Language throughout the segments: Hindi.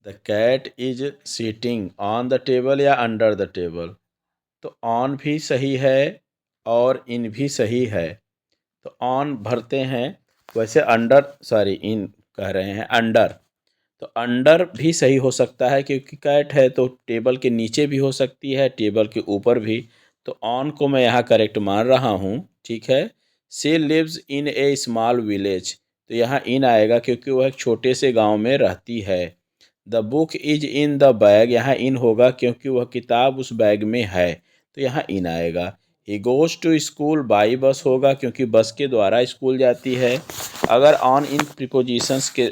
The cat is sitting on the table या अंडर द टेबल। तो ऑन भी सही है और इन भी सही है। तो ऑन भरते हैं, वैसे इन कह रहे हैं अंडर। तो अंडर भी सही हो सकता है क्योंकि कैट है तो टेबल के नीचे भी हो सकती है, टेबल के ऊपर भी। तो ऑन को मैं यहाँ करेक्ट मान रहा हूँ। ठीक है। She lives in a small village. तो यहाँ इन आएगा क्योंकि वह एक छोटे से गांव में रहती है। The book is in the bag, यहाँ इन होगा क्योंकि वह किताब उस बैग में है। तो यहाँ इन आएगा। He goes to school by bus होगा क्योंकि बस के द्वारा स्कूल जाती है। अगर ऑन इन प्रीपोजिशंस के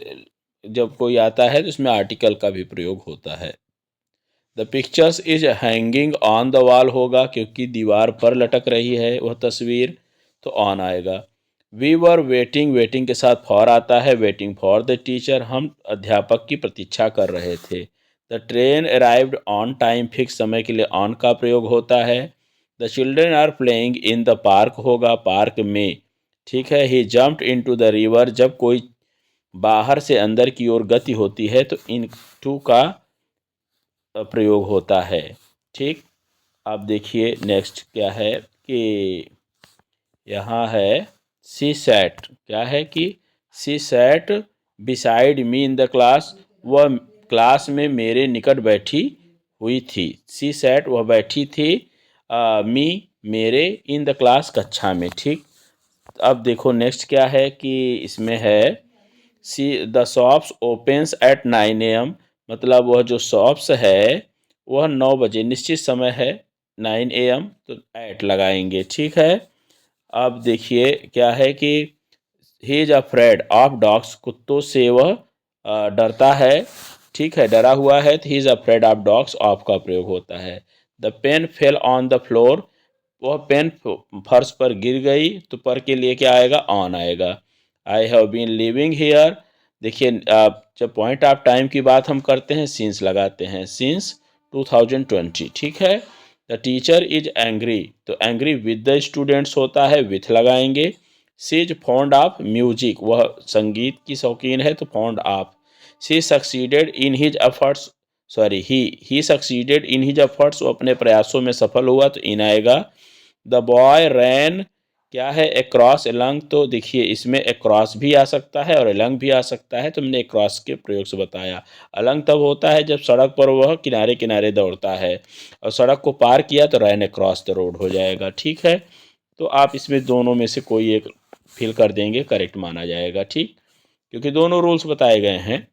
जब कोई आता है तो इसमें आर्टिकल का भी प्रयोग होता है। The pictures is hanging on the wall होगा क्योंकि दीवार पर लटक रही है वह तस्वीर। तो ऑन आएगा। वी वर वेटिंग, वेटिंग के साथ फॉर आता है, वेटिंग फॉर द टीचर, हम अध्यापक की प्रतीक्षा कर रहे थे। The train arrived on time, fix समय के लिए ऑन का प्रयोग होता है। The children are playing in the park होगा, पार्क में। ठीक है। He jumped into the river, जब कोई बाहर से अंदर की ओर गति होती है तो इन टू का प्रयोग होता है। ठीक। अब देखिए नेक्स्ट क्या है कि यहाँ है सी सैट। क्या है कि she sat beside me in the class, वह क्लास में मेरे निकट बैठी हुई थी। सी सैट वह बैठी थी, मी मेरे, इन द क्लास कक्षा में। ठीक। अब देखो नेक्स्ट क्या है कि इसमें है see the shops opens eight 9 AM, मतलब वह जो शॉप्स है वह 9 बजे निश्चित समय है। 9 AM तो एट लगाएंगे। ठीक है। अब देखिए क्या है कि ही इज अफ्रेड ऑफ डॉग्स, कुत्तों से वह डरता है। ठीक है। डरा हुआ है तो he is afraid of dogs, of का प्रयोग होता है। The pen fell on the floor, वह पेन फर्श पर गिर गई तो पर के लिए क्या आएगा, ऑन आएगा। I have been living here, देखिए जब पॉइंट ऑफ टाइम की बात हम करते हैं सिंस लगाते हैं, सिंस 2020। ठीक है। द टीचर इज एंग्री, तो एंग्री विद द स्टूडेंट्स होता है, विथ लगाएंगे। She is fond of music, वह संगीत की शौकीन है तो fond of. She succeeded in his efforts, sorry he succeeded in his efforts, वो अपने प्रयासों में सफल हुआ तो इन आएगा। द बॉय रैन, क्या है, अक्रॉस एलंग, तो देखिए इसमें अक्रॉस भी आ सकता है और एलंग भी आ सकता है, तो हमने अक्रॉस के प्रयोग से बताया। अलंग तब होता है जब सड़क पर वह किनारे किनारे दौड़ता है, और सड़क को पार किया तो रैन अक्रॉस द रोड हो जाएगा। ठीक है। तो आप इसमें दोनों में से कोई एक फिल कर देंगे, करेक्ट माना जाएगा। ठीक, क्योंकि दोनों रूल्स बताए गए हैं।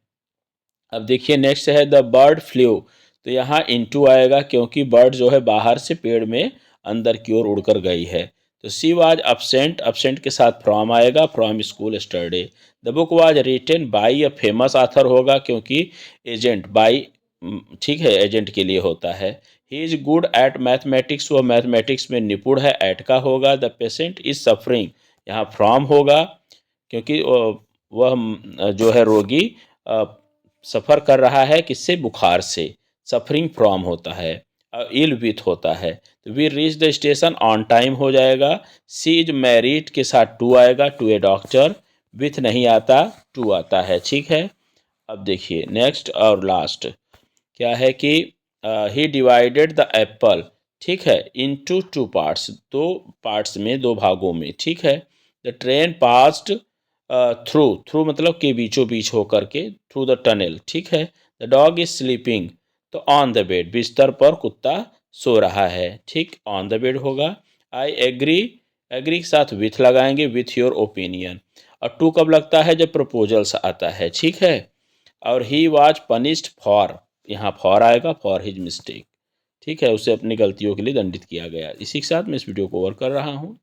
अब देखिए नेक्स्ट है द बर्ड फ्लू, तो यहाँ इनटू आएगा क्योंकि बर्ड जो है बाहर से पेड़ में अंदर की ओर उड़कर गई है। तो सी वाज अपसेंट, अपसेंट के साथ फ्रॉम आएगा, from school study. The book was written by a famous author होगा क्योंकि एजेंट बाई, ठीक है, एजेंट के लिए होता है। He is good at mathematics, वह मैथमेटिक्स में निपुण है, एट का होगा। द पेशेंट इज सफरिंग, यहाँ फ्रॉम होगा क्योंकि वह जो है रोगी सफ़र कर रहा है किससे, बुखार से, सफरिंग फ्रॉम होता है। इल विथ होता है। तो we reach the station on time हो जाएगा। सी इज मैरिड के साथ टू आएगा, टू ए डॉक्टर, विथ नहीं आता, टू आता है। ठीक है। अब देखिए नेक्स्ट और लास्ट क्या है कि ही डिवाइडेड द एप्पल, ठीक है, इनटू टू पार्ट्स, दो पार्ट्स में, दो भागों में। ठीक है। The train passed through, through मतलब के बीचों बीच होकर के, थ्रू द टनल। ठीक है। द डॉग इज स्लीपिंग, तो ऑन द बेड, बिस्तर पर कुत्ता सो रहा है। ठीक, ऑन द बेड होगा। आई एग्री, एग्री के साथ विथ लगाएंगे, विथ योर ओपिनियन। और टू कब लगता है, जब प्रपोजल्स आता है। ठीक है। और ही वॉज पनिश्ड फॉर, यहाँ फॉर आएगा, फॉर हिज मिस्टेक। ठीक है, उसे अपनी गलतियों के लिए दंडित किया गया। इसी के साथ मैं इस वीडियो को ओवर कर रहा हूँ।